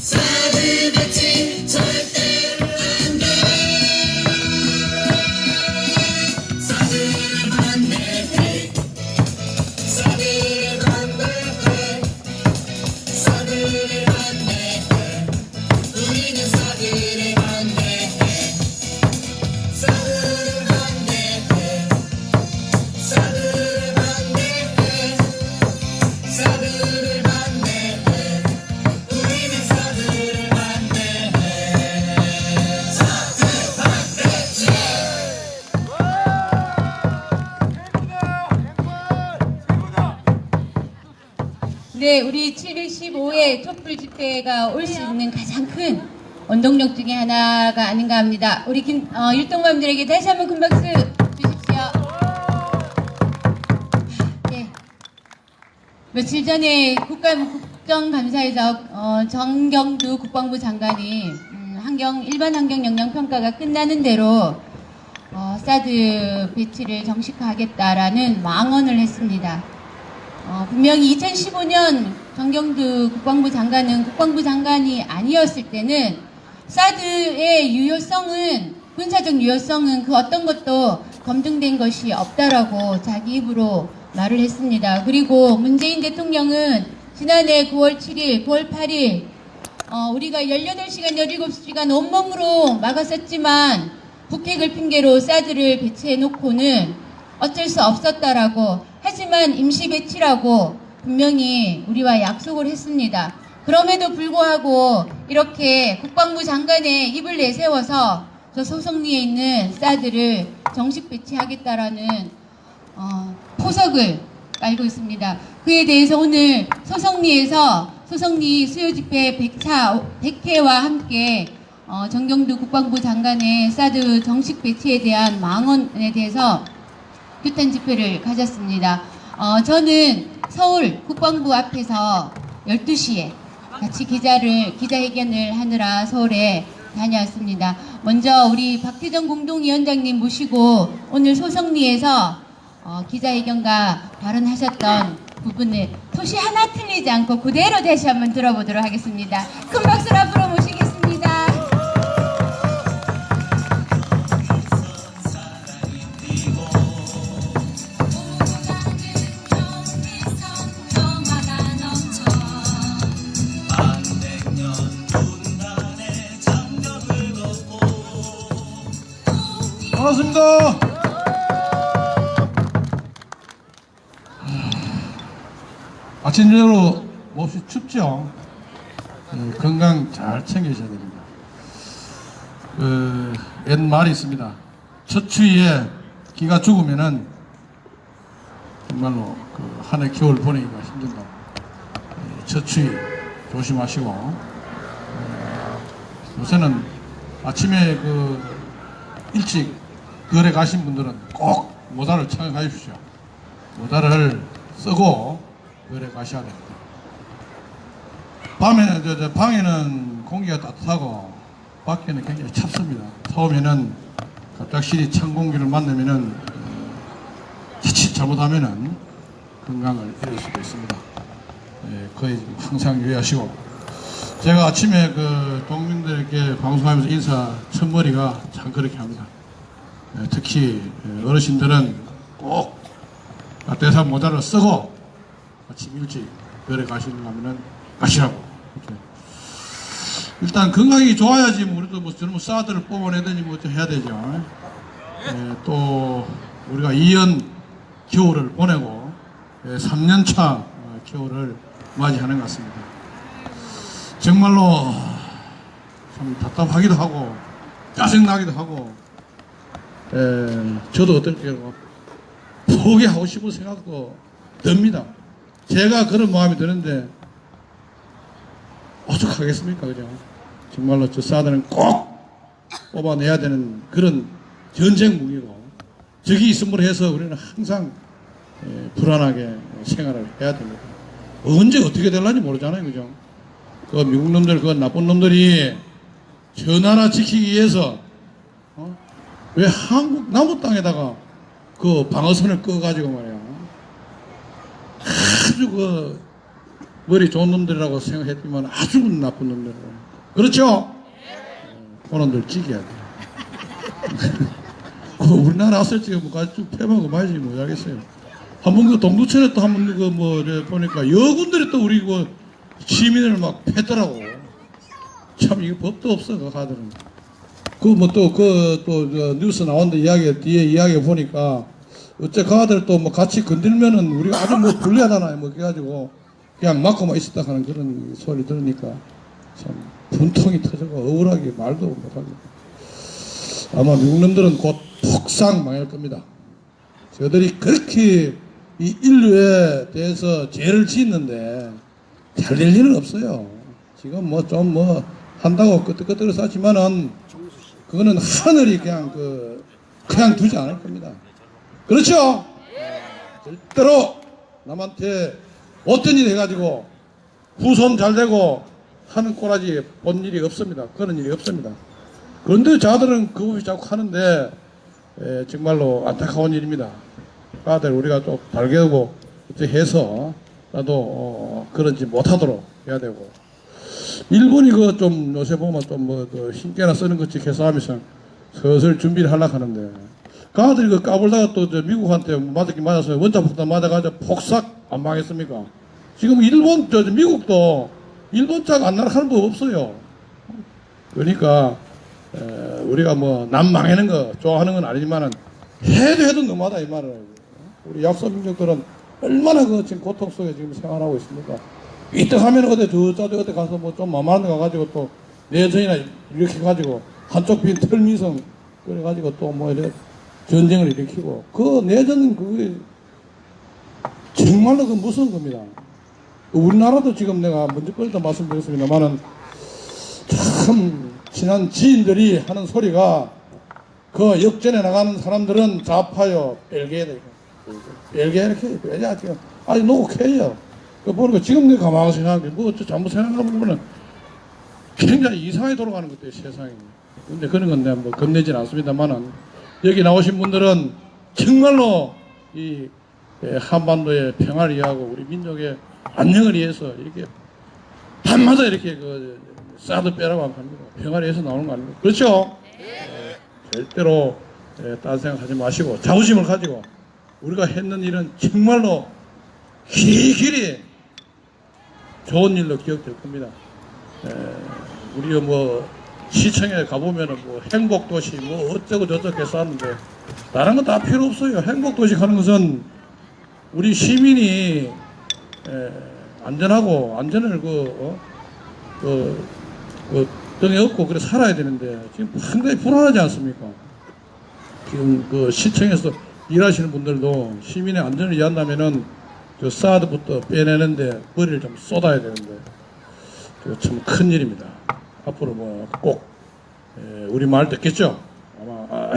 사드 배치 절대로 안 돼. 사드를 반대해. 사드를 반대해. 사드를 반대해. 우리는 사드를 반대해. 사드를 반대해. 사드를 반대해. 사드를 반대해. 우리는 사드를 반대해. 사드 반대지. 네, 우리 715회 촛불 집회가 올 수 있는 가장 큰 원동력 중에 하나가 아닌가 합니다. 우리 율동맘들에게 다시 한번 큰 박수 주십시오. 네. 며칠 전에 국정감사에서 정경두 국방부 장관이 일반 환경 영향 평가가 끝나는 대로 사드 배치를 정식화하겠다라는 망언을 했습니다. 분명히 2015년 정경두 국방부 장관은 국방부 장관이 아니었을 때는 사드의 유효성은, 군사적 유효성은 그 어떤 것도 검증된 것이 없다라고 자기 입으로 말을 했습니다. 그리고 문재인 대통령은 지난해 9월 7일, 9월 8일 우리가 18시간, 17시간 온몸으로 막았었지만 북핵을 핑계로 사드를 배치해 놓고는 어쩔 수 없었다라고, 하지만 임시 배치라고 분명히 우리와 약속을 했습니다. 그럼에도 불구하고 이렇게 국방부 장관의 입을 내세워서 저 소송리에 있는 사드를 정식 배치하겠다라는 포석을 깔고 있습니다. 그에 대해서 오늘 소송리에서 소송리 수요집회 100회와 함께 정경두 국방부 장관의 사드 정식 배치에 대한 망언에 대해서 규탄 집회를 가졌습니다. 저는 서울 국방부 앞에서 12시에 같이 기자회견을 하느라 서울에 다녀왔습니다. 먼저 우리 박태정 공동위원장님 모시고 오늘 소성리에서 기자회견과 발언하셨던 부분을 토시 하나 틀리지 않고 그대로 다시 한번 들어보도록 하겠습니다. 큰 박수로 앞으로 모시겠습니다. 반갑습니다. 아침 저녁으로 몹시 춥죠. 건강 잘 챙기셔야 됩니다. 옛 말이 있습니다. 첫 추위에 기가 죽으면은 정말로 한 해 겨울 보내기가 힘든다. 첫 추위 조심하시고, 요새는 아침에 일찍 거래 가신 분들은 꼭 모자를 착용하십시오. 모자를 쓰고 거래 가셔야 됩니다. 밤에는 방에는 공기가 따뜻하고 밖에는 굉장히 찹습니다. 처음에는 갑작스레 찬 공기를 만나면은 자칫 잘못하면은 건강을 잃을 수도 있습니다. 거의 항상 유의하시고, 제가 아침에 동민들에게 방송하면서 인사 첫머리가 참 그렇게 합니다. 특히 어르신들은 꼭 따뜻한 모자를 쓰고 아침 일찍 별에 가시는 가면은 가시라고. 이렇게. 일단 건강이 좋아야지 우리도 젊은 사드를 뽑아내더니 해야 되죠. 또 우리가 2년 겨울을 보내고 3년차 겨울을 맞이하는 것 같습니다. 정말로 참 답답하기도 하고 짜증나기도 하고, 저도 어떨 때로 포기하고 싶은 생각도 듭니다. 제가 그런 마음이 드는데 어떡하겠습니까, 그죠? 정말로 저 사드는 꼭 뽑아내야 되는 그런 전쟁 무기고, 적이 있음으로 해서 우리는 항상 불안하게 생활을 해야 됩니다. 언제 어떻게 될런지 모르잖아요, 그죠? 미국 놈들, 나쁜 놈들이 저 나라 지키기 위해서 왜 한국 남부 땅에다가 방어선을 꺼가지고 말이야, 아주 머리 좋은 놈들이라고 생각했지만 아주 나쁜 놈들. 그렇죠? 그놈들 찌개야 돼. 우리나라 왔을 적에 뭐 쭉 패먹어 봐야지 뭐 하겠어요. 한번 그 동두천에 또 한번 그 뭐 보니까 여군들이 또 우리 그 시민을 막 패더라고. 참 이거 법도 없어 그 가들은. 그 뭐 또 뉴스 나온데 이야기 뒤에 이야기 보니까 어째 가들 또 뭐 같이 건들면은 우리가 아주 뭐 불리하잖아요. 뭐 그래가지고 그냥 맞고만 있었다 하는 그런 소리 들으니까 참 분통이 터져가 억울하게 말도 못하고. 아마 미국 놈들은 곧 폭삭 망할 겁니다. 저들이 그렇게 이 인류에 대해서 죄를 짓는데 잘 될 일은 없어요. 지금 뭐 좀 뭐 한다고 끄떡끄떡을 쌓지만은 그거는 하늘이 그냥 그냥 두지 않을 겁니다. 그렇죠? 절대로 남한테 어떤 일 해가지고 후손 잘 되고 하는 꼬라지 본 일이 없습니다. 그런 일이 없습니다. 그런데 자들은 그 법이 자꾸 하는데 정말로 안타까운 일입니다. 아들 우리가 좀 달개고 해서 나도 그런지 못하도록 해야 되고 일본이 그 좀 요새 보면 좀 뭐 힘께나 쓰는 것이 개싸움에서 슬슬 준비를 하려고 하는데 그 아들이 그 까불다가 또 미국한테 맞았긴 맞았어요. 원자폭탄 맞아가지고 폭삭 안 망했습니까? 지금 일본 미국도 일본자가 안 날아가는 법 없어요. 그러니까 우리가 뭐 남 망하는 거 좋아하는 건 아니지만은 해도 너무하다 이 말을. 우리 약소민족들은 얼마나 그 지금 고통 속에 지금 생활하고 있습니까? 이때 하면 어디 저쪽에 어디 가서 뭐 좀 만만한 데 가가지고 또 내전이나 이렇게 가지고 한쪽 빈 털미성 그래가지고 또 뭐 이래 전쟁을 일으키고 그 내전 그게 정말로 그 무서운 겁니다. 우리나라도 지금 내가 먼저 거기다 말씀드렸습니다만은 참 친한 지인들이 하는 소리가 그 역전에 나가는 사람들은 좌파요 벨기에 이렇게 왜냐 지금 아직 노력해요. 그 보니까 지금 내가 가만히 생각해 뭐 잘못 생각해보면은 굉장히 이상하게 돌아가는 것같아요 세상이. 근데 그런 건 내가 뭐 겁내진 않습니다만은 여기 나오신 분들은 정말로 이 한반도의 평화를 위하고 우리 민족의 안녕을 위해서 이렇게 밤마다 이렇게 그 사드 빼라고 합니다. 평화를 위해서 나오는 거 아닙니까? 그렇죠? 절대로 딴 생각하지 마시고 자부심을 가지고 우리가 했는 일은 정말로 길이 좋은 일로 기억될 겁니다. 우리가 뭐 시청에 가보면은 뭐 행복도시 뭐 어쩌고 저쩌고 해서 하는데 다른 거 다 필요 없어요. 행복도시 하는 것은 우리 시민이 안전하고 안전을 등에 업고 그래 살아야 되는데 지금 상당히 불안하지 않습니까? 지금 그 시청에서 일하시는 분들도 시민의 안전을 위한다면은 그 사드부터 빼내는데 머리를 좀 쏟아야 되는데 참 큰 일입니다. 앞으로 뭐 꼭 우리 말 듣겠죠? 아마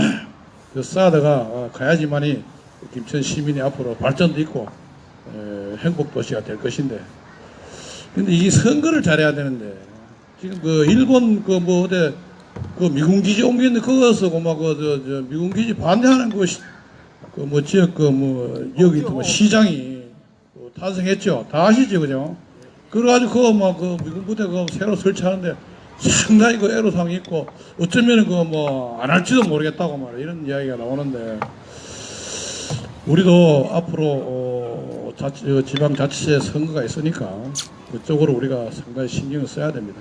그 사드가 가야지만이 김천 시민이 앞으로 발전도 있고 행복도시가 될 것인데 근데 이 선거를 잘해야 되는데 지금 그 일본 그 뭐 어디 그 미군기지 옮기는데 그거 고 막 그 미군기지 반대하는 그 뭐 지역 그 뭐 여기 뭐 시장이 탄생했죠. 다 아시죠, 그죠? 그래가지고 그거 막 그 미군 부대 그 새로 설치하는데 상당히 그 애로사항이 있고 어쩌면은 그 뭐 안 할지도 모르겠다고 말이야 이런 이야기가 나오는데 우리도 앞으로 지방자치제 선거가 있으니까 그쪽으로 우리가 상당히 신경을 써야 됩니다.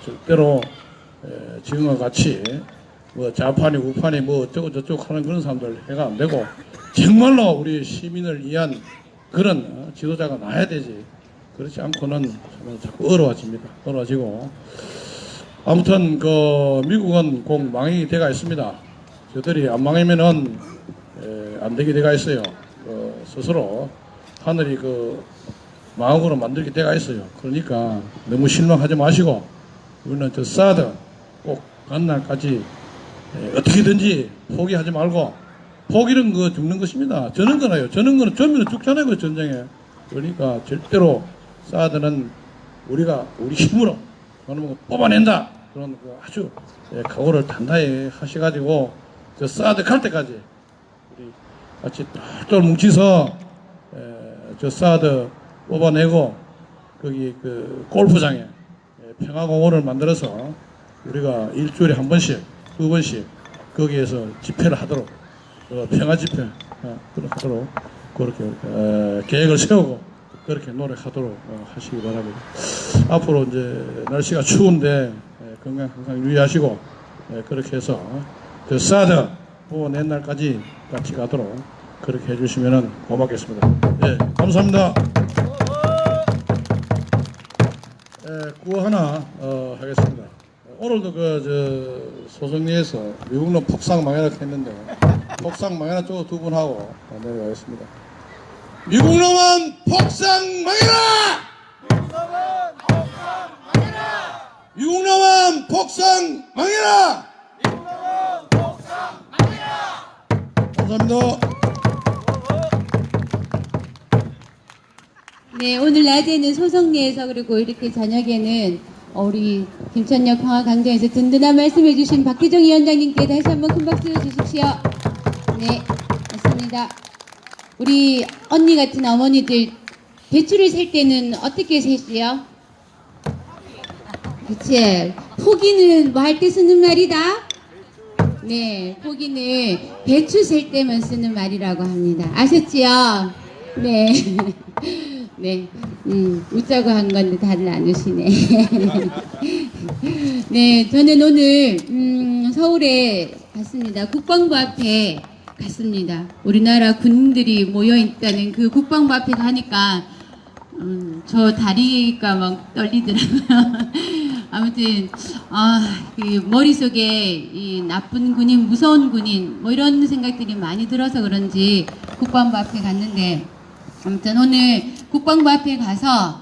절대로 지금과 같이 뭐 좌판이 우판이 뭐 어쩌고 저쩌고 하는 그런 사람들 해가 안 되고 정말로 우리 시민을 위한 그런 지도자가 나야 되지. 그렇지 않고는 자꾸 어려워지고 아무튼 그 미국은 꼭 망이 돼가 있습니다. 저들이 안 망하면은 안 되게 돼가 있어요. 스스로 하늘이 그 망으로 만들게 돼가 있어요. 그러니까 너무 실망하지 마시고 우리는 저 사드 꼭 간 날까지 어떻게든지 포기하지 말고 포기는 그 죽는 것입니다. 저는 거나요. 저는 거는 전면은 죽잖아요. 그 전쟁에. 그러니까 절대로 사드는 우리가 우리 힘으로 그러면 뽑아낸다. 그런 그 아주 각오를 단단히 하셔가지고 저 사드 갈 때까지 우리 같이 똘똘 뭉치서 저 사드 뽑아내고 거기 그 골프장에 평화공원을 만들어서 우리가 일주일에 한 번씩, 두 번씩 거기에서 집회를 하도록 평화 집회 하도록 그렇게 계획을 세우고 그렇게 노력하도록 하시기 바랍니다. 앞으로 이제 날씨가 추운데 건강 항상 유의하시고 그렇게 해서 그 사드 후원 옛날까지 같이 가도록 그렇게 해주시면 고맙겠습니다. 네, 감사합니다. 구호 하나 하겠습니다. 오늘도 소정리에서 미국놈 폭삭 망해라 했는데 폭삭 망해라 쪽으로 두 분 하고 내려가겠습니다. 미국놈은 폭삭 망해라! 미국놈은 폭삭 망해라! 감사합니다. 네, 오늘 낮에는 소성리에서 그리고 이렇게 저녁에는 우리 김천역 평화광장에서 든든한 말씀해 주신 박기정 위원장님께 다시 한번 큰 박수 주십시오. 네, 맞습니다. 우리 언니 같은 어머니들 배추를 셀 때는 어떻게 세시요? 그치? 포기는 뭐 할 때 쓰는 말이다? 네, 포기는 배추 셀 때만 쓰는 말이라고 합니다. 아셨지요? 네. 네, 웃자고 한 건데 다들 안 웃으시네. 네, 저는 오늘 서울에 갔습니다. 국방부 앞에 갔습니다. 우리나라 군인들이 모여 있다는 그 국방부 앞에 가니까 저 다리가 막 떨리더라고요. 아무튼 그 머릿속에 이 나쁜 군인, 무서운 군인 뭐 이런 생각들이 많이 들어서 그런지 국방부 앞에 갔는데 아무튼 오늘 국방부 앞에 가서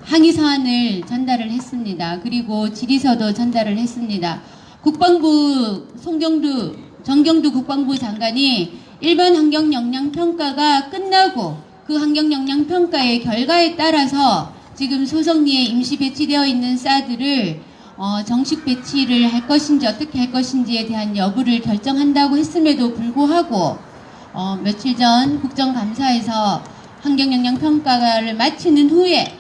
항의 사안을 전달을 했습니다. 그리고 질의서도 전달을 했습니다. 국방부 정경두 국방부 장관이 일반 환경 영향 평가가 끝나고 그 환경 영향 평가의 결과에 따라서 지금 소성리에 임시 배치되어 있는 사드를 정식 배치를 할 것인지 어떻게 할 것인지에 대한 여부를 결정한다고 했음에도 불구하고 며칠 전 국정감사에서 환경영향평가를 마친 후에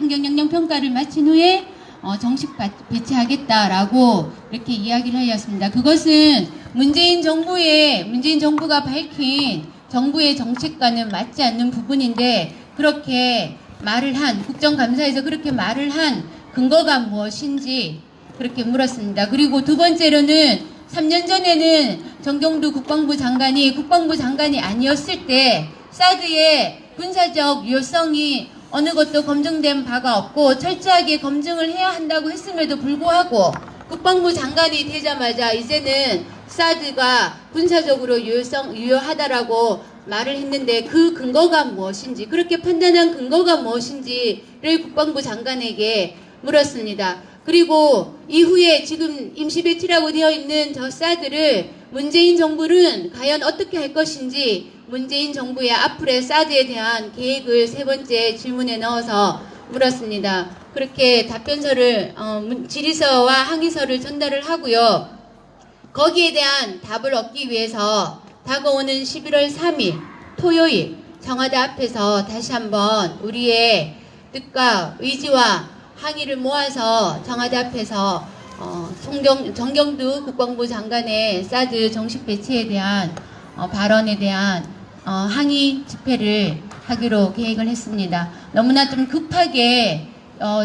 정식 배치하겠다라고 이렇게 이야기를 하였습니다. 그것은 문재인 정부가 밝힌 정부의 정책과는 맞지 않는 부분인데 그렇게 말을 한 국정감사에서 그렇게 말을 한 근거가 무엇인지 그렇게 물었습니다. 그리고 두 번째로는 3년 전에는 정경두 국방부 장관이 아니었을 때 사드의 군사적 유효성이 어느 것도 검증된 바가 없고 철저하게 검증을 해야 한다고 했음에도 불구하고 국방부 장관이 되자마자 이제는 사드가 군사적으로 유효하다라고 말을 했는데 그 근거가 무엇인지, 그렇게 판단한 근거가 무엇인지를 국방부 장관에게 물었습니다. 그리고 이후에 지금 임시배치라고 되어 있는 저 사드를 문재인 정부는 과연 어떻게 할 것인지 문재인 정부의 앞으로의 사드에 대한 계획을 세 번째 질문에 넣어서 물었습니다. 그렇게 답변서를 질의서와 항의서를 전달을 하고요. 거기에 대한 답을 얻기 위해서 다가오는 11월 3일 토요일 청와대 앞에서 다시 한번 우리의 뜻과 의지와 항의를 모아서 청와대 앞에서 정경두 국방부 장관의 사드 정식 배치에 대한 발언에 대한 항의 집회를 하기로 계획을 했습니다. 너무나 좀 급하게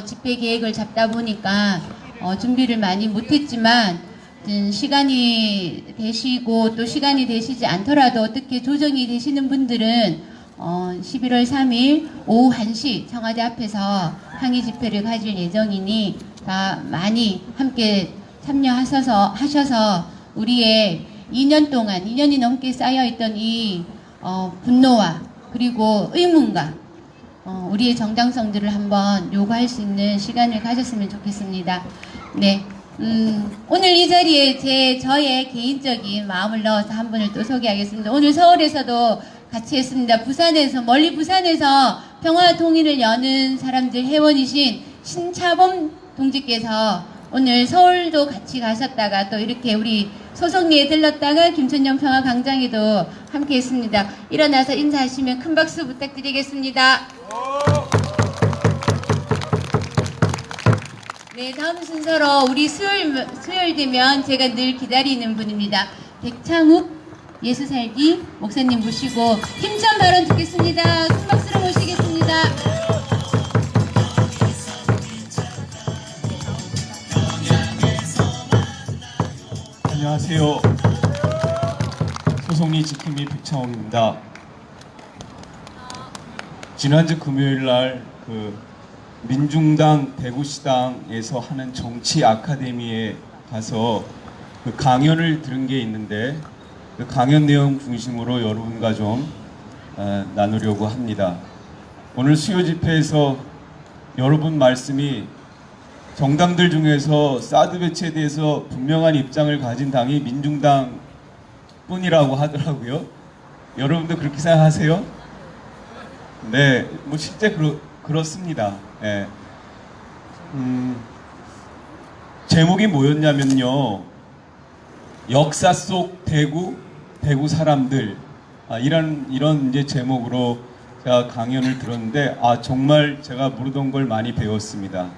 집회 계획을 잡다 보니까 준비를 많이 못했지만 시간이 되시고 또 시간이 되시지 않더라도 어떻게 조정이 되시는 분들은 11월 3일 오후 1시 청와대 앞에서 항의 집회를 가질 예정이니 다 많이 함께 참여하셔서 우리의 2년이 넘게 쌓여있던 이 분노와 그리고 의문과 우리의 정당성들을 한번 요구할 수 있는 시간을 가졌으면 좋겠습니다. 네. 오늘 이 자리에 저의 개인적인 마음을 넣어서 한 분을 또 소개하겠습니다. 오늘 서울에서도 같이 했습니다. 멀리 부산에서 평화 통일을 여는 사람들 회원이신 신차범 동지께서 오늘 서울도 같이 가셨다가 또 이렇게 우리 소성리에 들렀다가 김천영 평화광장에도 함께 했습니다. 일어나서 인사하시면 큰 박수 부탁드리겠습니다. 네, 다음 순서로 우리 수요일 되면 제가 늘 기다리는 분입니다. 백창욱 예수살기 목사님 모시고 힘찬 발언 듣겠습니다. 큰 박수로 모시겠습니다. 안녕하세요. 소송리 지킴이 백창욱입니다. 지난주 금요일 날 민중당 대구시당에서 하는 정치 아카데미에 가서 강연을 들은 게 있는데 그 강연 내용 중심으로 여러분과 좀 나누려고 합니다. 오늘 수요 집회에서 여러분 말씀이 정당들 중에서 사드 배치에 대해서 분명한 입장을 가진 당이 민중당 뿐이라고 하더라고요. 여러분도 그렇게 생각하세요? 네, 뭐 실제 그렇습니다. 네. 제목이 뭐였냐면요. 역사 속 대구 사람들. 이런 이제 제목으로 제가 강연을 들었는데, 정말 제가 모르던 걸 많이 배웠습니다.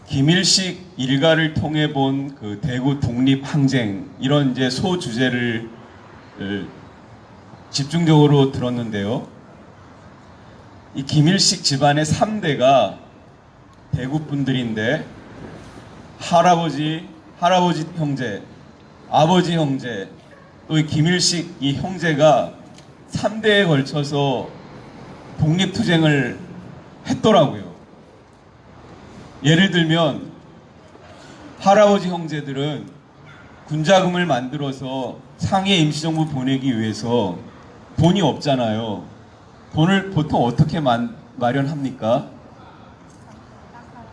김일식 일가를 통해 본 그 대구 독립항쟁, 이런 이제 소주제를 집중적으로 들었는데요. 이 김일식 집안의 3대가 대구 분들인데, 할아버지 형제, 아버지 형제, 또 이 김일식 이 형제가 3대에 걸쳐서 독립투쟁을 했더라고요. 예를 들면 할아버지 형제들은 군자금을 만들어서 상해 임시정부 보내기 위해서 돈이 없잖아요. 돈을 보통 어떻게 마련합니까?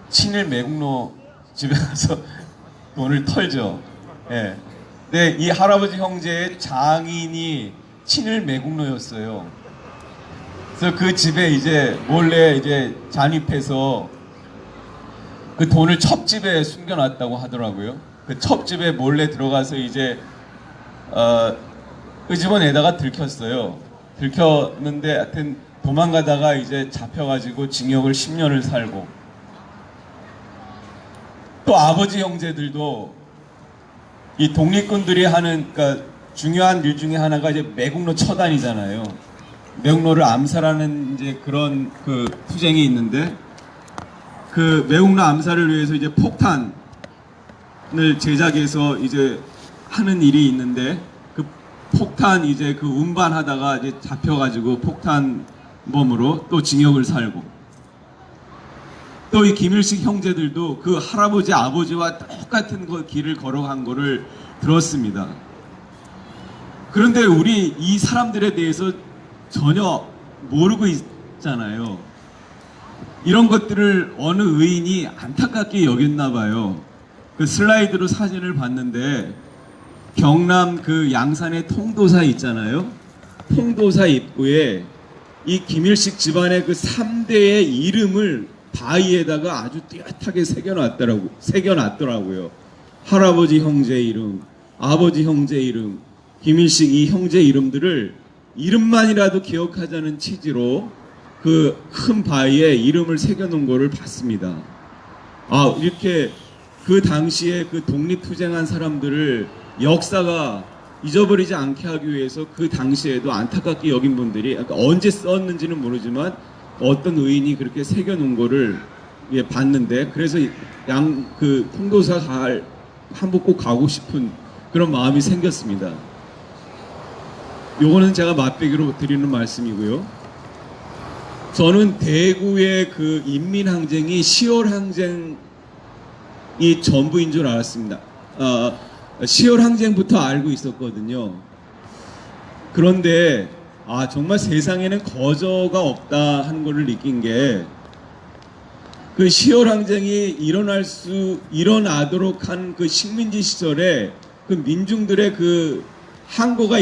친일 매국노 집에 가서 돈을 털죠. 예. 근데 이 할아버지 형제의 장인이 친일 매국노였어요. 그래서 그 집에 이제 몰래 이제 잔입해서 그 돈을 첩집에 숨겨놨다고 하더라고요. 그 첩집에 몰래 들어가서 이제 끄집어내다가 들켰어요. 들켰는데 하여튼 도망가다가 이제 잡혀가지고 징역을 10년을 살고, 또 아버지 형제들도 이 독립군들이 하는 그러니까 중요한 일 중에 하나가 이제 매국노 처단이잖아요. 매국노를 암살하는 이제 그런 그 투쟁이 있는데, 그 매국노 암살을 위해서 이제 폭탄을 제작해서 이제 하는 일이 있는데, 그 폭탄 이제 그 운반하다가 이제 잡혀가지고 폭탄범으로 또 징역을 살고, 또 이 김일식 형제들도 그 할아버지 아버지와 똑같은 그 길을 걸어간 거를 들었습니다. 그런데 우리 이 사람들에 대해서 전혀 모르고 있잖아요. 이런 것들을 어느 의인이 안타깝게 여겼나 봐요. 그 슬라이드로 사진을 봤는데, 경남 그 양산의 통도사 있잖아요. 통도사 입구에 이 김일식 집안의 그 3대의 이름을 바위에다가 아주 뚜렷하게 새겨놨더라고요. 할아버지 형제 이름, 아버지 형제 이름, 김일식 이 형제 이름들을 이름만이라도 기억하자는 취지로 그 큰 바위에 이름을 새겨놓은 거를 봤습니다. 이렇게 그 당시에 그 독립투쟁한 사람들을 역사가 잊어버리지 않게 하기 위해서 그 당시에도 안타깝게 여긴 분들이, 언제 썼는지는 모르지만 어떤 의인이 그렇게 새겨놓은 거를 봤는데, 그래서 그 통도사 한번 꼭 가고 싶은 그런 마음이 생겼습니다. 요거는 제가 맛배기로 드리는 말씀이고요. 저는 대구의 그 인민항쟁이 10월 항쟁이 전부인 줄 알았습니다. 10월 항쟁부터 알고 있었거든요. 그런데 정말 세상에는 거저가 없다 하는 것을 느낀 게, 그 10월 항쟁이 일어나도록 한 그 식민지 시절에 그 민중들의 그 항거가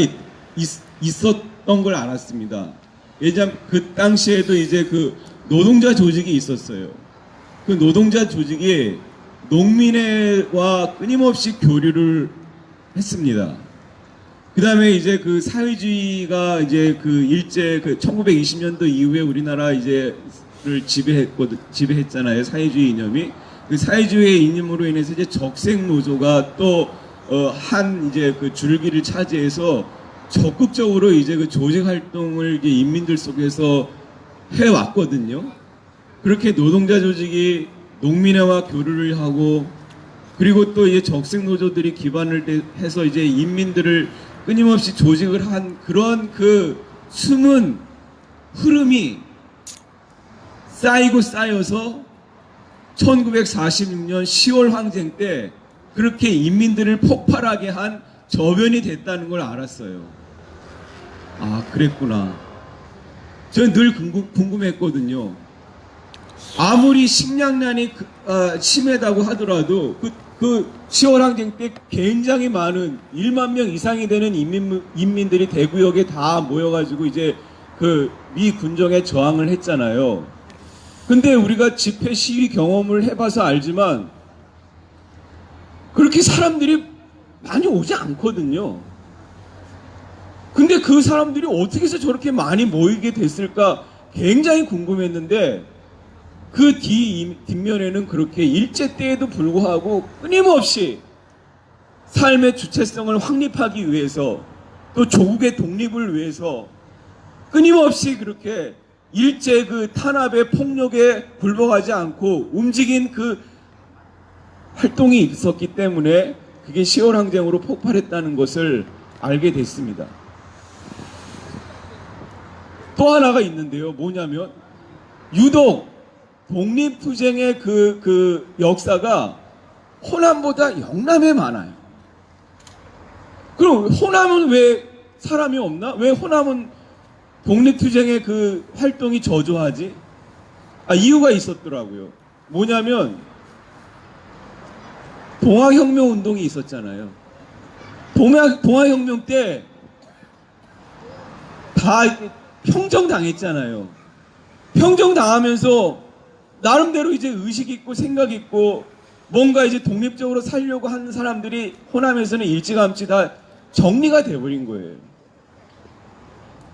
있었던 걸 알았습니다. 왜냐하면 그 당시에도 이제 그 노동자 조직이 있었어요. 그 노동자 조직이 농민과 끊임없이 교류를 했습니다. 그 다음에 이제 그 사회주의가 이제 그 1920년도 이후에 우리나라 이제 지배했잖아요. 사회주의 이념이. 그 사회주의 이념으로 인해서 이제 적색 노조가 또 한 이제 그 줄기를 차지해서 적극적으로 이제 그 조직 활동을 이게 인민들 속에서 해왔거든요. 그렇게 노동자 조직이 농민회와 교류를 하고, 그리고 또 이제 적색 노조들이 기반을 해서 이제 인민들을 끊임없이 조직을 한 그런 그 숨은 흐름이 쌓이고 쌓여서 1946년 10월 항쟁 때 그렇게 인민들을 폭발하게 한 저변이 됐다는 걸 알았어요. 아, 그랬구나. 저는 늘 궁금했거든요. 아무리 식량난이 심하다고 하더라도 그 10월 항쟁 때 굉장히 많은 1만 명 이상이 되는 인민들이 대구역에 다 모여가지고 이제 그 미 군정에 저항을 했잖아요. 근데 우리가 집회 시위 경험을 해봐서 알지만 그렇게 사람들이 많이 오지 않거든요. 근데 그 사람들이 어떻게 해서 저렇게 많이 모이게 됐을까 굉장히 궁금했는데, 그 뒷면에는 그렇게 일제 때에도 불구하고 끊임없이 삶의 주체성을 확립하기 위해서, 또 조국의 독립을 위해서 끊임없이 그렇게 일제 그 탄압의 폭력에 굴복하지 않고 움직인 그 활동이 있었기 때문에 그게 10월 항쟁으로 폭발했다는 것을 알게 됐습니다. 또 하나가 있는데요. 뭐냐면 유독 독립투쟁의 그 역사가 호남보다 영남에 많아요. 그럼 호남은 왜 사람이 없나? 왜 호남은 독립투쟁의 그 활동이 저조하지? 이유가 있었더라고요. 뭐냐면 동학혁명 운동이 있었잖아요. 동학혁명 때 다 평정당했잖아요. 평정당하면서 나름대로 이제 의식 있고 생각 있고 뭔가 이제 독립적으로 살려고 하는 사람들이 호남에서는 일찌감치 다 정리가 돼버린 거예요.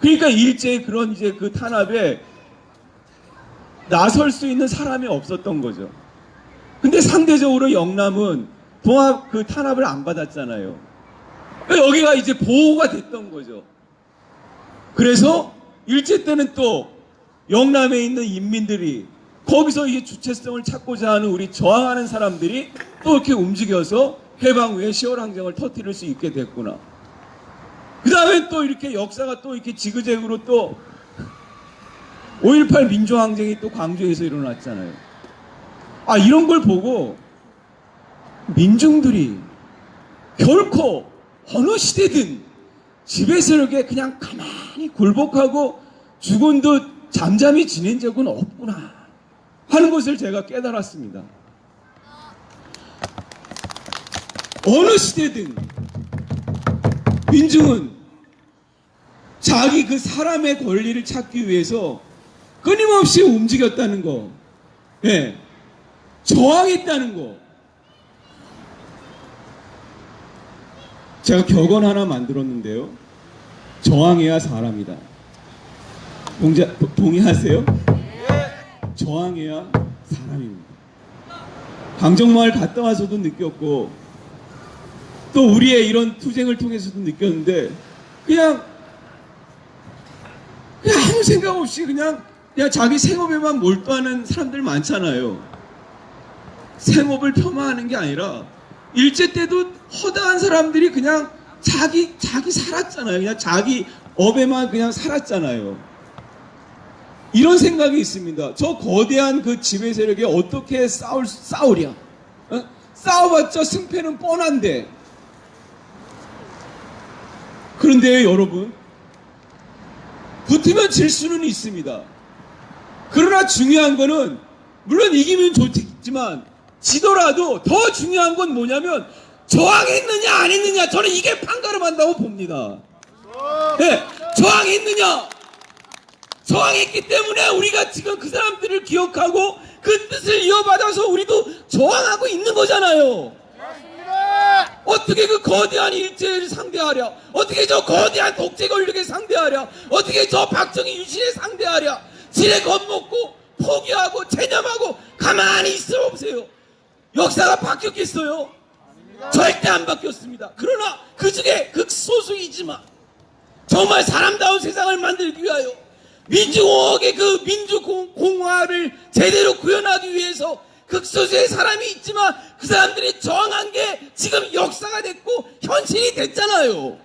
그러니까 일제의 그런 이제 그 탄압에 나설 수 있는 사람이 없었던 거죠. 근데 상대적으로 영남은 동학 그 탄압을 안 받았잖아요. 그러니까 여기가 이제 보호가 됐던 거죠. 그래서 일제 때는 또 영남에 있는 인민들이 거기서 이제 주체성을 찾고자 하는 우리 저항하는 사람들이 또 이렇게 움직여서 해방 후에 10월 항쟁을 터뜨릴 수 있게 됐구나. 그 다음에 또 이렇게 역사가 또 이렇게 지그재그로 또 5.18 민주항쟁이 또 광주에서 일어났잖아요. 이런 걸 보고 민중들이 결코 어느 시대든 지배 세력에 그냥 가만히 굴복하고 죽은 듯 잠잠히 지낸 적은 없구나 하는 것을 제가 깨달았습니다. 어느 시대든 민중은 자기 그 사람의 권리를 찾기 위해서 끊임없이 움직였다는 거, 예, 저항했다는 거. 제가 격언 하나 만들었는데요. 저항해야 사람이다. 동의하세요? 저항해야 사람입니다. 강정마을 갔다 와서도 느꼈고 또 우리의 이런 투쟁을 통해서도 느꼈는데 그냥 아무 생각 없이 그냥 자기 생업에만 몰두하는 사람들 많잖아요. 생업을 폄하하는 게 아니라 일제 때도 허다한 사람들이 그냥 자기 살았잖아요. 그냥 자기 업에만 그냥 살았잖아요. 이런 생각이 있습니다. 저 거대한 그 지배 세력에 어떻게 싸우랴? 싸워봤자 승패는 뻔한데. 그런데 여러분, 붙으면 질 수는 있습니다. 그러나 중요한 거는 물론 이기면 좋지만 지더라도 더 중요한 건 뭐냐면 저항했느냐 안 했느냐. 저는 이게 판가름한다고 봅니다. 네, 저항했느냐. 저항했기 때문에 우리가 지금 그 사람들을 기억하고 그 뜻을 이어받아서 우리도 저항하고 있는 거잖아요. 어떻게 그 거대한 일제를 상대하랴? 어떻게 저 거대한 독재 권력에 상대하랴? 어떻게 저 박정희 유신에 상대하랴? 지레 겁먹고 포기하고 체념하고 가만히 있어 보세요. 역사가 바뀌었겠어요? 절대 안 바뀌었습니다. 그러나 그 중에 극소수이지만 정말 사람다운 세상을 만들기 위하여 민주공화국의 그 민주공화를 제대로 구현하기 위해서 극소수의 사람이 있지만 그 사람들이 저항한 게 지금 역사가 됐고 현실이 됐잖아요.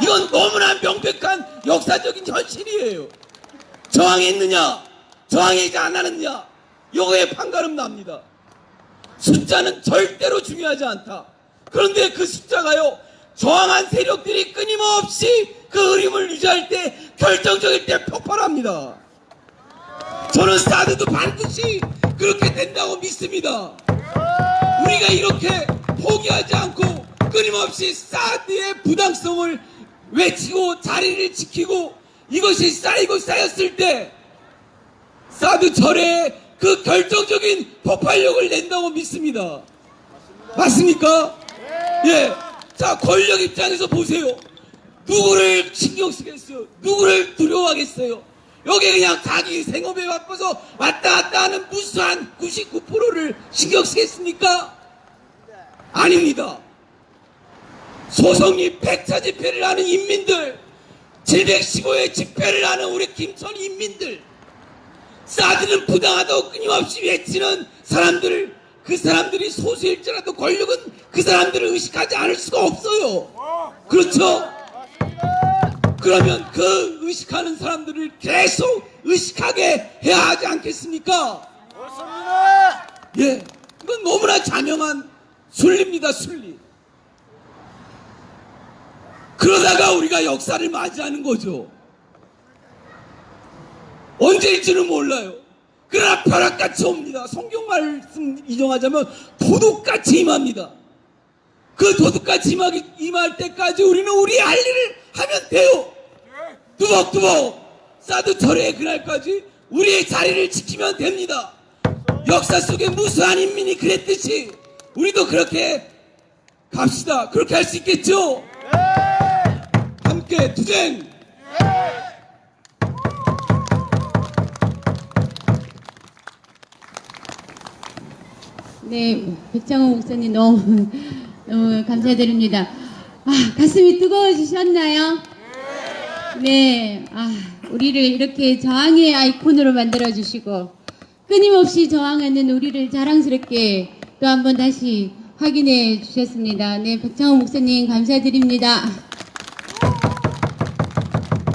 이건 너무나 명백한 역사적인 현실이에요. 저항했느냐 저항하지 않았느냐 요거에 판가름 납니다. 숫자는 절대로 중요하지 않다. 그런데 그 숫자가요 저항한 세력들이 끊임없이 그 흐름을 유지할 때 결정적일 때 폭발합니다. 저는 사드도 반드시 그렇게 된다고 믿습니다. 우리가 이렇게 포기하지 않고 끊임없이 사드의 부당성을 외치고 자리를 지키고 이것이 쌓이고 쌓였을 때 사드 철회에 그 결정적인 폭발력을 낸다고 믿습니다. 맞습니까? 예. 자, 권력 입장에서 보세요. 누구를 신경 쓰겠어요? 누구를 두려워하겠어요? 여기 그냥 자기 생업에 바빠서 왔다 갔다 하는 무수한 99%를 신경 쓰겠습니까? 아닙니다. 소성리 100차 집회를 하는 인민들, 715회 집회를 하는 우리 김천 인민들, 사드는 부당하다고 끊임없이 외치는 사람들을, 그 사람들이 소수일지라도 권력은 그 사람들을 의식하지 않을 수가 없어요. 그렇죠? 그러면 그 의식하는 사람들을 계속 의식하게 해야 하지 않겠습니까? 예, 이건 너무나 자명한 순리입니다. 순리. 그러다가 우리가 역사를 맞이하는 거죠. 언제일지는 몰라요. 그러나 벼락같이 옵니다. 성경 말씀 인용하자면 도둑같이 임합니다. 그 도둑같이 임할 때까지 우리는 우리의 할 일을 하면 돼요. 뚜벅뚜벅 사드 철회의 그날까지 우리의 자리를 지키면 됩니다. 역사 속에 무수한 인민이 그랬듯이 우리도 그렇게 갑시다. 그렇게 할 수 있겠죠? 함께 투쟁! 네, 백창호 목사님 너무 감사드립니다. 가슴이 뜨거워지셨나요? 네, 우리를 이렇게 저항의 아이콘으로 만들어주시고 끊임없이 저항하는 우리를 자랑스럽게 또 한 번 다시 확인해 주셨습니다. 네, 백창호 목사님 감사드립니다.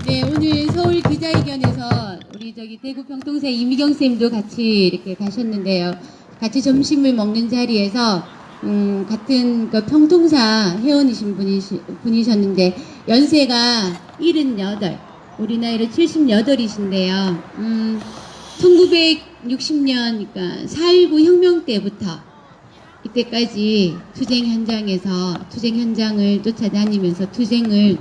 네, 오늘 서울 기자회견에서 우리 대구 평통사 이미경 선생님도 같이 이렇게 가셨는데요. 같이 점심을 먹는 자리에서 같은 그 평통사 회원이신 분이셨는데 연세가 78, 우리 나이로 78이신데요. 1960년, 그러니까 4.19 혁명 때부터 이때까지 투쟁 현장을 쫓아다니면서 투쟁을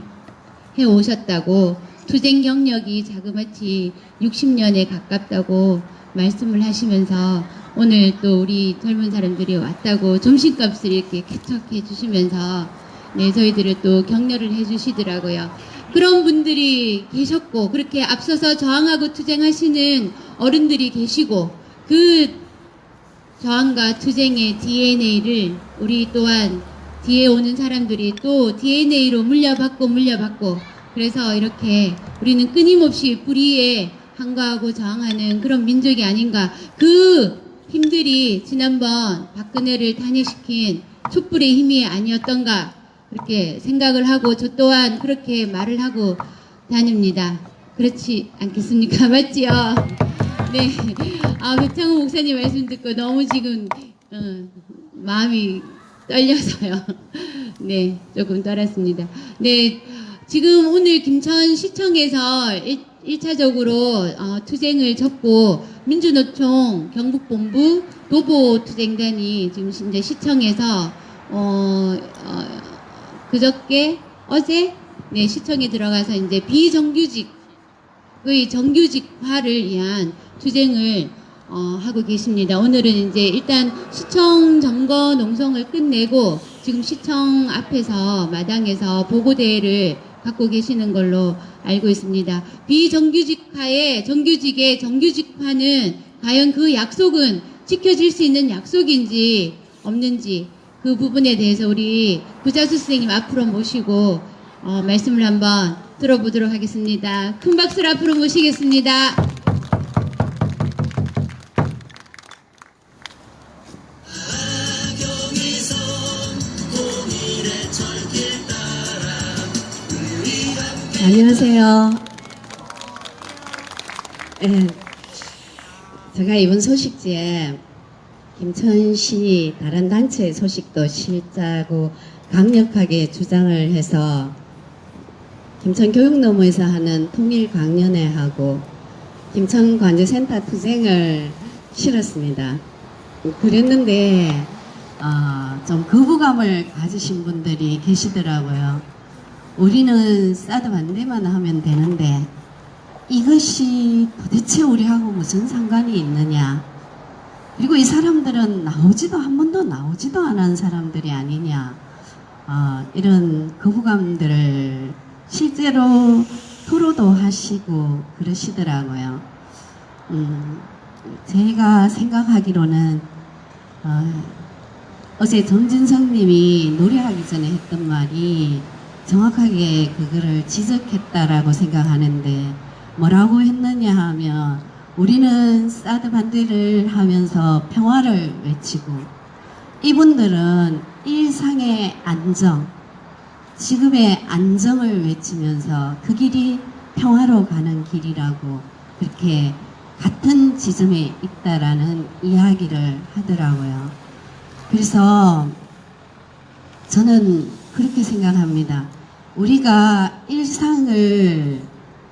해오셨다고, 투쟁 경력이 자그마치 60년에 가깝다고 말씀을 하시면서 오늘 또 우리 젊은 사람들이 왔다고 점심값을 이렇게 개척해 주시면서 네, 저희들을 또 격려를 해 주시더라고요. 그런 분들이 계셨고 그렇게 앞서서 저항하고 투쟁하시는 어른들이 계시고 그 저항과 투쟁의 DNA를 우리 또한 뒤에 오는 사람들이 또 DNA로 물려받고 그래서 이렇게 우리는 끊임없이 불의에 항거하고 저항하는 그런 민족이 아닌가. 그 힘들이 지난번 박근혜를 탄핵시킨 촛불의 힘이 아니었던가 그렇게 생각을 하고 저 또한 그렇게 말을 하고 다닙니다. 그렇지 않겠습니까? 맞지요? 네. 백창호 목사님 말씀 듣고 너무 지금 마음이 떨려서요. 네, 조금 떨었습니다. 네, 지금 오늘 김천시청에서 1차적으로 투쟁을 접고 민주노총 경북본부 도보투쟁단이 지금 이제 시청에서 그저께 어제 네, 시청에 들어가서 이제 비정규직의 정규직화를 위한 투쟁을 하고 계십니다. 오늘은 이제 일단 시청 점거 농성을 끝내고 지금 시청 앞에서 마당에서 보고대회를 갖고 계시는 걸로 알고 있습니다. 비정규직화의 정규직의 정규직화는 과연 그 약속은 지켜질 수 있는 약속인지 없는지 그 부분에 대해서 우리 구자수 선생님 앞으로 모시고 말씀을 한번 들어보도록 하겠습니다. 큰 박수로 앞으로 모시겠습니다. 안녕하세요. 예, 제가 이번 소식지에 김천시 다른 단체의 소식도 실자고 강력하게 주장을 해서 김천교육노무에서 하는 통일강연회하고 김천관제센터 투쟁을 실었습니다. 그랬는데 좀 거부감을 가지신 분들이 계시더라고요. 우리는 사드 반대만 하면 되는데 이것이 도대체 우리하고 무슨 상관이 있느냐, 그리고 이 사람들은 한 번도 나오지도 않은 사람들이 아니냐, 이런 거부감들을 실제로 토로도 하시고 그러시더라고요. 제가 생각하기로는 어제 정진성 님이 노래하기 전에 했던 말이 정확하게 그거를 지적했다라고 생각하는데, 뭐라고 했느냐 하면 우리는 사드 반대를 하면서 평화를 외치고 이분들은 일상의 안정, 지금의 안정을 외치면서 그 길이 평화로 가는 길이라고 그렇게 같은 지점에 있다라는 이야기를 하더라고요. 그래서 저는 그렇게 생각합니다. 우리가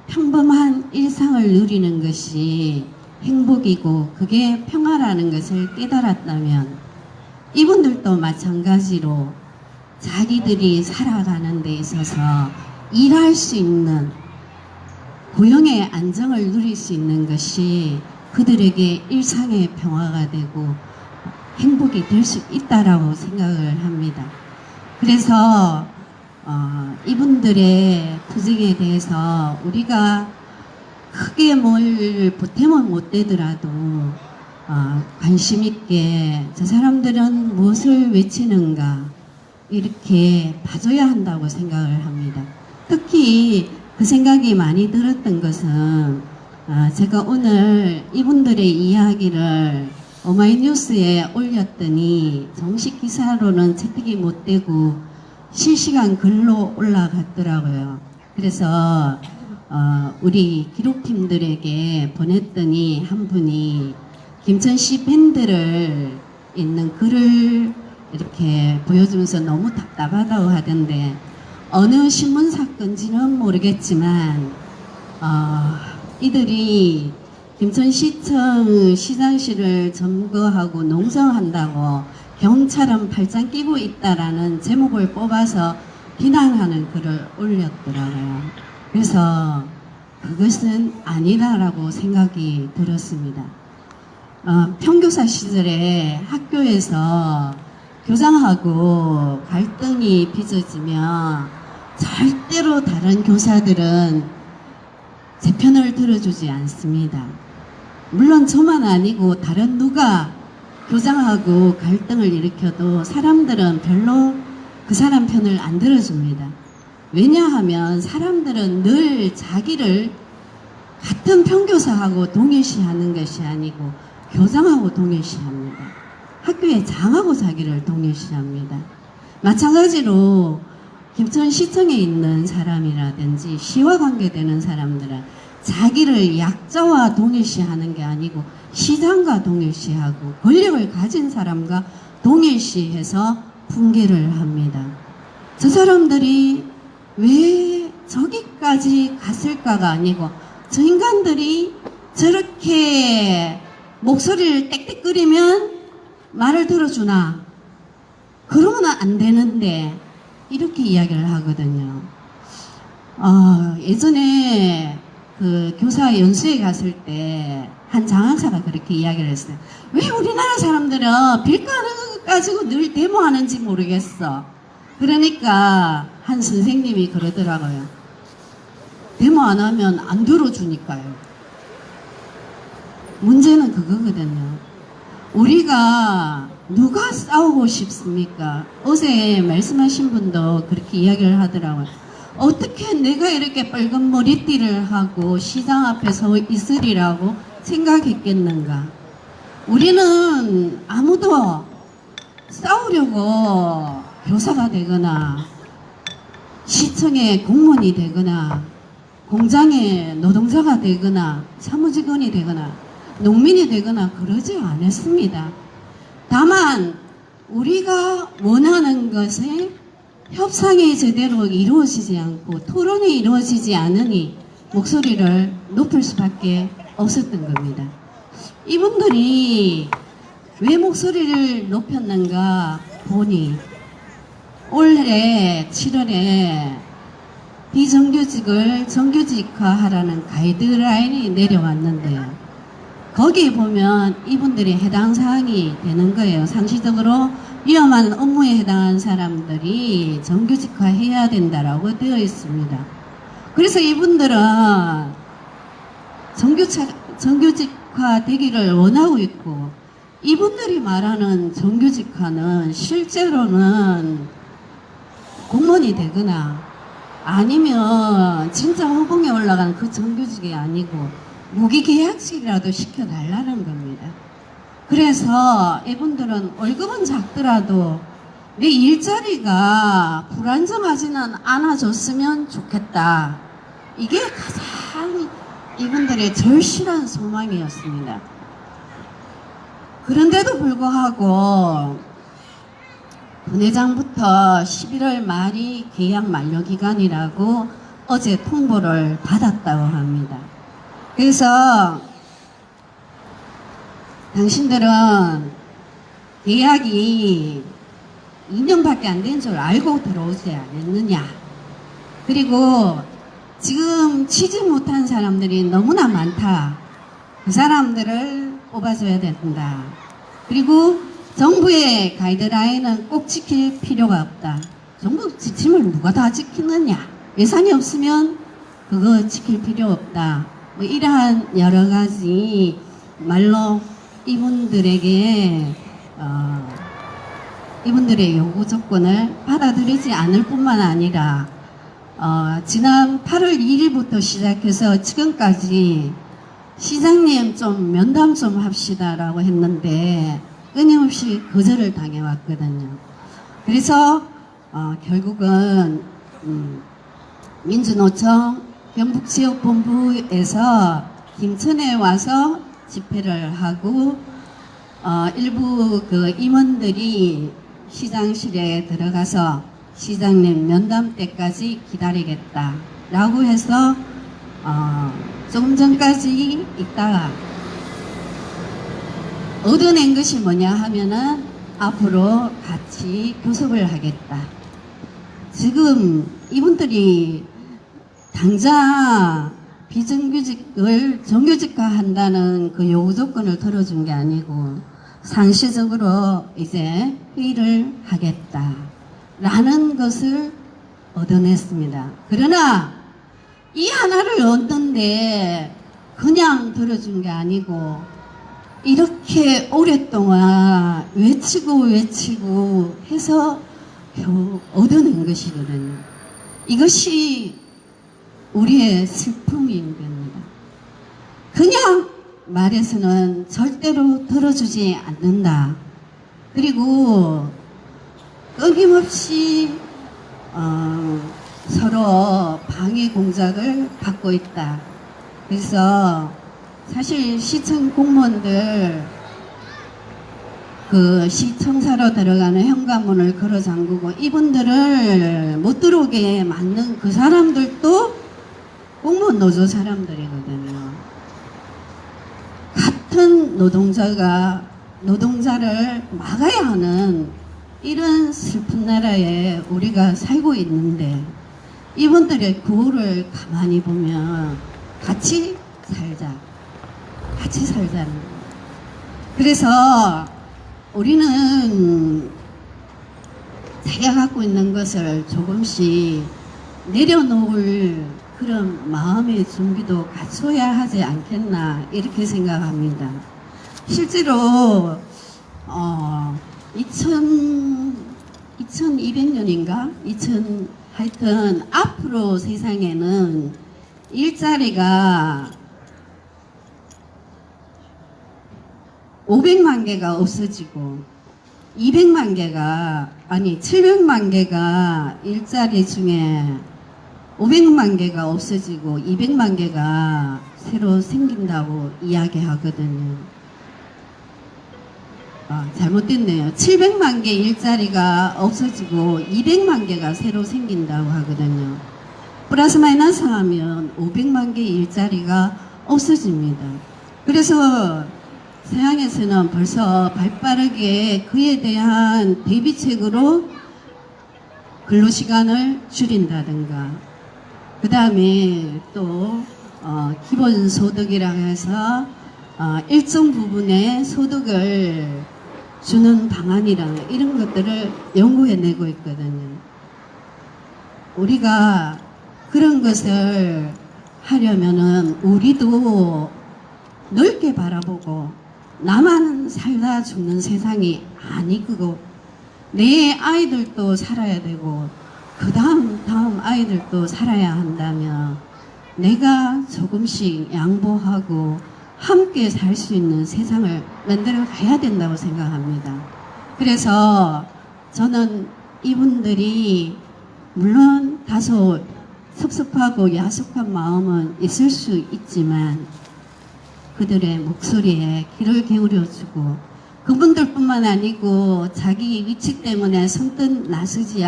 평범한 일상을 누리는 것이 행복이고 그게 평화라는 것을 깨달았다면 이분들도 마찬가지로 자기들이 살아가는 데 있어서 일할 수 있는, 고용의 안정을 누릴 수 있는 것이 그들에게 일상의 평화가 되고 행복이 될 수 있다라고 생각을 합니다. 그래서 이분들의 투쟁에 대해서 우리가 크게 뭘 보탬은 못 되더라도 관심 있게 저 사람들은 무엇을 외치는가 이렇게 봐줘야 한다고 생각을 합니다. 특히 그 생각이 많이 들었던 것은 제가 오늘 이분들의 이야기를 오마이뉴스에 올렸더니 정식 기사로는 채택이 못 되고 실시간 글로 올라갔더라고요. 그래서 우리 기록팀들에게 보냈더니 한 분이 김천시 밴드를 있는 글을 이렇게 보여주면서 너무 답답하다고 하던데, 어느 신문사 건지는 모르겠지만 이들이 김천시청 시장실을 점거하고 농성한다고 경찰은 팔짱 끼고 있다라는 제목을 뽑아서 비난하는 글을 올렸더라고요. 그래서 그것은 아니다라고 생각이 들었습니다. 평교사 시절에 학교에서 교장하고 갈등이 빚어지면 절대로 다른 교사들은 제 편을 들어주지 않습니다. 물론 저만 아니고 다른 누가 교장하고 갈등을 일으켜도 사람들은 별로 그 사람 편을 안 들어줍니다. 왜냐하면 사람들은 늘 자기를 같은 평교사하고 동일시하는 것이 아니고 교장하고 동일시합니다. 학교의 장하고 자기를 동일시합니다. 마찬가지로 김천시청에 있는 사람이라든지 시와 관계되는 사람들은 자기를 약자와 동일시하는 게 아니고 시장과 동일시하고 권력을 가진 사람과 동일시해서 분개를 합니다. 저 사람들이 왜 저기까지 갔을까가 아니고 저 인간들이 저렇게 목소리를 땡땡거리면 말을 들어주나? 그러면 안 되는데 이렇게 이야기를 하거든요. 예전에 그 교사 연수에 갔을 때 한 장학사가 그렇게 이야기를 했어요. 왜 우리나라 사람들은 빌가는 가지고 늘 데모하는지 모르겠어. 그러니까 한 선생님이 그러더라고요. 데모 안 하면 안 들어주니까요. 문제는 그거거든요. 우리가 누가 싸우고 싶습니까? 어제 말씀하신 분도 그렇게 이야기를 하더라고요. 어떻게 내가 이렇게 빨간 머리띠를 하고 시장 앞에 서 있으리라고 생각했겠는가? 우리는 아무도 싸우려고 교사가 되거나 시청의 공무원이 되거나 공장의 노동자가 되거나 사무직원이 되거나 농민이 되거나 그러지 않았습니다. 다만 우리가 원하는 것에 협상이 제대로 이루어지지 않고 토론이 이루어지지 않으니 목소리를 높일 수밖에 없었던 겁니다. 이분들이 왜 목소리를 높였는가 보니 올해 7월에 비정규직을 정규직화하라는 가이드라인이 내려왔는데요. 거기에 보면 이분들이 해당 사항이 되는 거예요. 상시적으로 위험한 업무에 해당한 사람들이 정규직화해야 된다라고 되어 있습니다. 그래서 이분들은 정규직화 되기를 원하고 있고, 이분들이 말하는 정규직화는 실제로는 공무원이 되거나 아니면 진짜 호봉에 올라간 그 정규직이 아니고 무기계약직이라도 시켜달라는 겁니다. 그래서 이분들은 월급은 작더라도 내 일자리가 불안정하지는 않아졌으면 좋겠다. 이게 가장 이분들의 절실한 소망이었습니다. 그런데도 불구하고 부회장부터 11월 말이 계약 만료 기간이라고 어제 통보를 받았다고 합니다. 그래서 당신들은 계약이 2년밖에 안 된 줄 알고 들어오지 않았느냐. 그리고 지금 취직 못한 사람들이 너무나 많다. 그 사람들을 뽑아줘야 된다. 그리고 정부의 가이드라인은 꼭 지킬 필요가 없다. 정부 지침을 누가 다 지키느냐. 예산이 없으면 그거 지킬 필요 없다. 뭐 이러한 여러 가지 말로 이분들에게 이분들의 요구 조건을 받아들이지 않을 뿐만 아니라 지난 8월 2일부터 시작해서 지금까지 시장님 좀 면담 좀 합시다라고 했는데 끊임없이 거절을 당해왔거든요. 그래서 결국은 민주노총 경북지역본부에서 김천에 와서 집회를 하고 일부 그 임원들이 시장실에 들어가서 시장님 면담 때까지 기다리겠다라고 해서 조금 전까지 있다가 얻어낸 것이 뭐냐 하면은 앞으로 같이 교섭을 하겠다. 지금 이분들이 당장 비정규직을 정규직화한다는 그 요구 조건을 들어준 게 아니고 상시적으로 이제 회의를 하겠다라는 것을 얻어냈습니다. 그러나 이 하나를 얻는데 그냥 들어준 게 아니고 이렇게 오랫동안 외치고 해서 겨우 얻어낸 것이거든요. 이것이 우리의 슬픔인 겁니다. 그냥 말해서는 절대로 들어주지 않는다. 그리고 끊임없이 서로 방해 공작을 받고 있다. 그래서 사실 시청 공무원들 그 시청사로 들어가는 현관문을 걸어 잠그고 이분들을 못 들어오게 만든 그 사람들도 공무원 노조 사람들이거든요. 같은 노동자를 막아야 하는 이런 슬픈 나라에 우리가 살고 있는데 이분들의 구호를 가만히 보면 같이 살자는 거예요. 그래서 우리는 자기가 갖고 있는 것을 조금씩 내려놓을 그런 마음의 준비도 갖춰야 하지 않겠나 이렇게 생각합니다. 실제로 2200년인가? 하여튼 앞으로 세상에는 일자리가 500만 개가 없어지고 700만 개가 일자리 중에 500만 개가 없어지고 200만 개가 새로 생긴다고 이야기하거든요. 잘못됐네요. 700만 개 일자리가 없어지고 200만 개가 새로 생긴다고 하거든요. 플러스 마이너스 하면 500만 개 일자리가 없어집니다. 그래서 서양에서는 벌써 발빠르게 그에 대한 대비책으로 근로시간을 줄인다든가 그 다음에 또 기본소득이라고 해서 일정 부분의 소득을 주는 방안이랑 이런 것들을 연구해내고 있거든요. 우리가 그런 것을 하려면은 우리도 넓게 바라보고 나만 살다 죽는 세상이 아니고 내 아이들도 살아야 되고 그 다음 아이들도 살아야 한다면 내가 조금씩 양보하고 함께 살 수 있는 세상을 만들어 가야 된다고 생각합니다. 그래서 저는 이분들이 물론 다소 섭섭하고 야속한 마음은 있을 수 있지만 그들의 목소리에 귀를 기울여주고 그분들뿐만 아니고 자기 위치 때문에 선뜻 나서지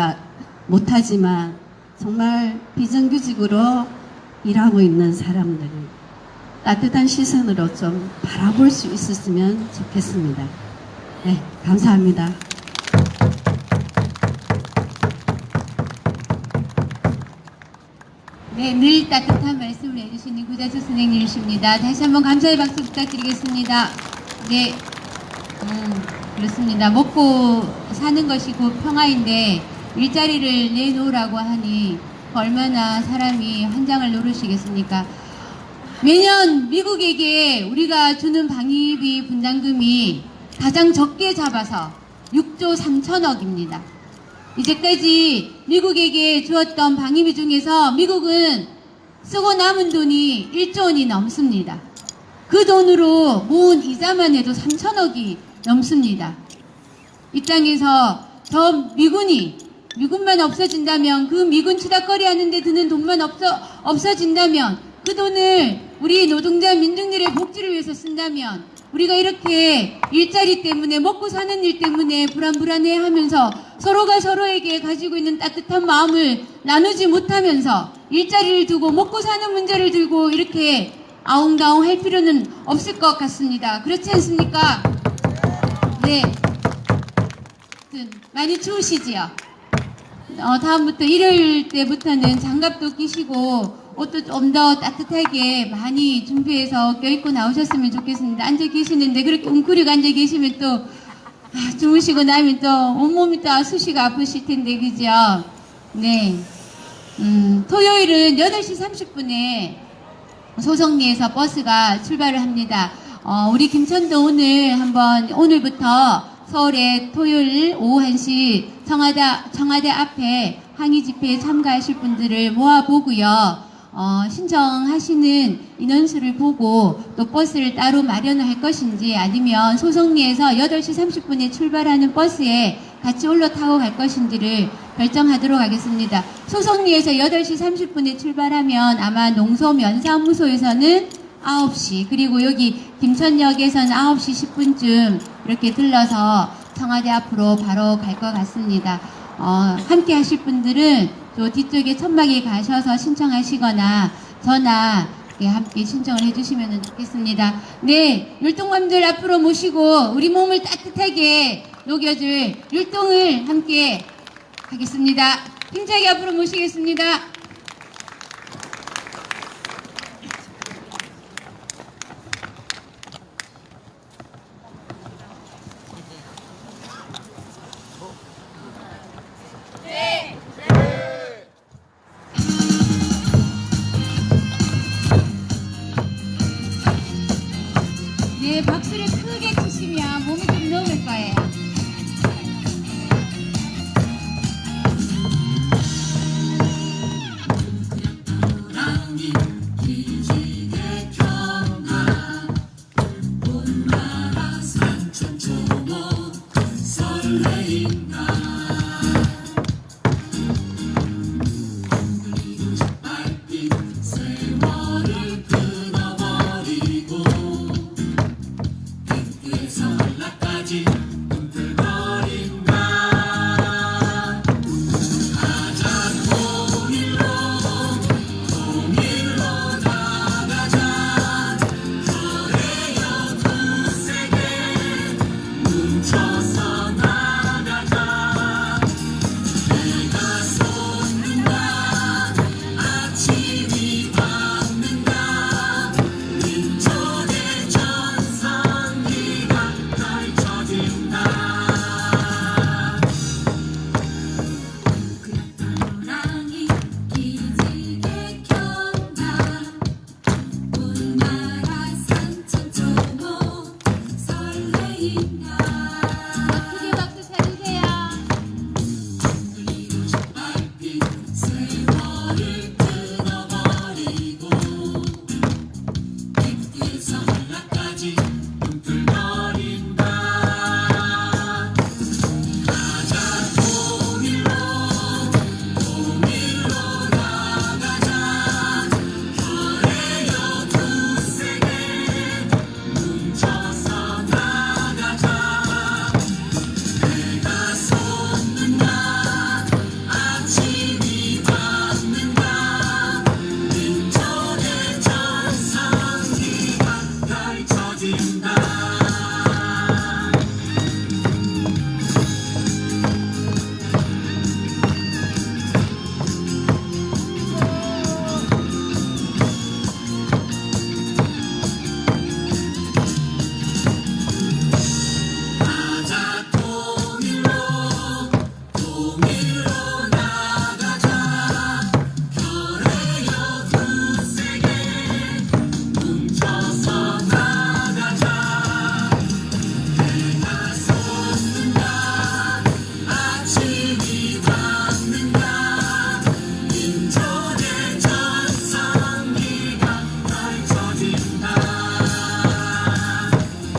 못하지만 정말 비정규직으로 일하고 있는 사람들을 따뜻한 시선으로 좀 바라볼 수 있었으면 좋겠습니다. 네, 감사합니다. 네, 늘 따뜻한 말씀을 해주시는 구자수 선생님이십니다. 다시 한번 감사의 박수 부탁드리겠습니다. 네, 그렇습니다. 먹고 사는 것이 곧 평화인데 일자리를 내놓으라고 하니 얼마나 사람이 환장을 노르시겠습니까? 매년 미국에게 우리가 주는 방위비 분담금이 가장 적게 잡아서 6조 3천억입니다. 이제까지 미국에게 주었던 방위비 중에서 미국은 쓰고 남은 돈이 1조 원이 넘습니다. 그 돈으로 모은 이자만 해도 3천억이 넘습니다. 이 땅에서 저 미군만 없어진다면 그 미군 치닫거리 하는데 드는 돈만 없어진다면 그 돈을 우리 노동자 민중들의 복지를 위해서 쓴다면 우리가 이렇게 일자리 때문에 먹고 사는 일 때문에 불안불안해 하면서 서로가 서로에게 가지고 있는 따뜻한 마음을 나누지 못하면서 일자리를 두고 먹고 사는 문제를 들고 이렇게 아웅다웅 할 필요는 없을 것 같습니다. 그렇지 않습니까? 네. 많이 추우시지요? 다음부터 일요일 때부터는 장갑도 끼시고 옷도 좀 더 따뜻하게 많이 준비해서 껴입고 나오셨으면 좋겠습니다. 앉아 계시는데 그렇게 웅크리고 앉아 계시면 또 주무시고 나면 또 온몸이 또 수시가 아프실 텐데 그죠? 네. 토요일은 8시 30분에 소성리에서 버스가 출발을 합니다. 우리 김천도 오늘부터 서울에 토요일 오후 1시 청와대 앞에 항의 집회에 참가하실 분들을 모아보고요. 신청하시는 인원수를 보고 또 버스를 따로 마련을 할 것인지 아니면 소성리에서 8시 30분에 출발하는 버스에 같이 올라타고 갈 것인지를 결정하도록 하겠습니다. 소성리에서 8시 30분에 출발하면 아마 농소면사무소에서는 9시 그리고 여기 김천역에서는 9시 10분쯤 이렇게 들러서 청와대 앞으로 바로 갈 것 같습니다. 함께 하실 분들은 또 뒤쪽에 천막에 가셔서 신청하시거나 저나 함께 신청을 해주시면 좋겠습니다. 네, 율동맘들 앞으로 모시고 우리 몸을 따뜻하게 녹여줄 율동을 함께 하겠습니다. 힘차게 앞으로 모시겠습니다. 뭉쳐서 나가자 해가 솟는다 아침이 밝는다 민족의 전성기가 펼쳐진다 호랑이 기지개 켠다 온나라 산천초목 설레인다 크게 박수 쳐주세요. 이루신 발빛 세월을 끊어버리고 빛에서 한라까지 꿈틀거린다 가자 통일로 나가자 별에여 두세계 뭉쳐서 나가자 해가 솟는다 아침이 밝는다 민족의 전성기가 펼쳐진다 가자 통일로 나가자 별에여 두세계 뭉쳐서 나가자 해가 솟는다 아침이 밝는다 민족의 전성기가 펼쳐진다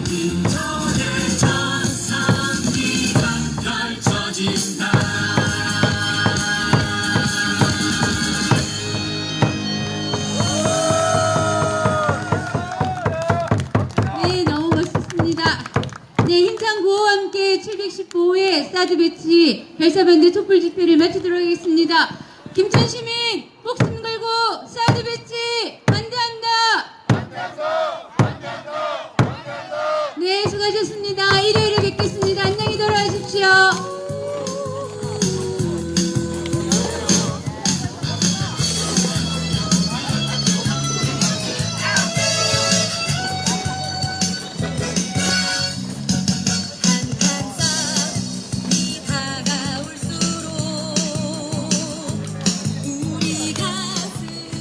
민족의 전성기가 펼쳐진다 네, 너무 멋있습니다. 네, 힘찬 구호와 함께 715회 사드 배치 별사반대 촛불 집회를 마치도록 하겠습니다. 김천 시민 목숨 걸고 사드 배치 반대한다. 네, 수고하셨습니다. 일요일에 뵙겠습니다. 안녕히 돌아가십시오. 한산이 다가올수록 우리 가슴은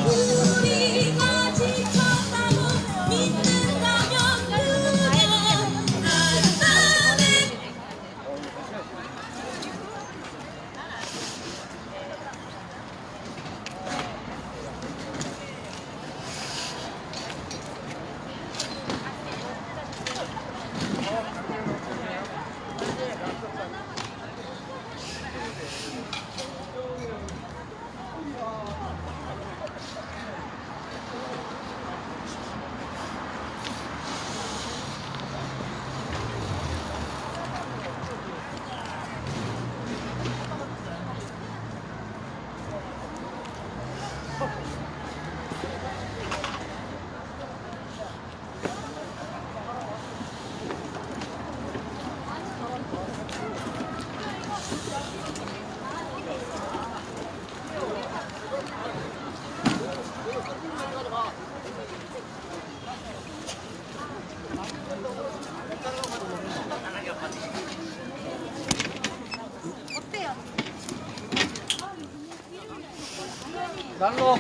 우리가 지켰다고 믿는다면 그냥 나를 날로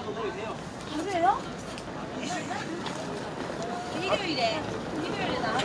그래요? 일요일에 나와.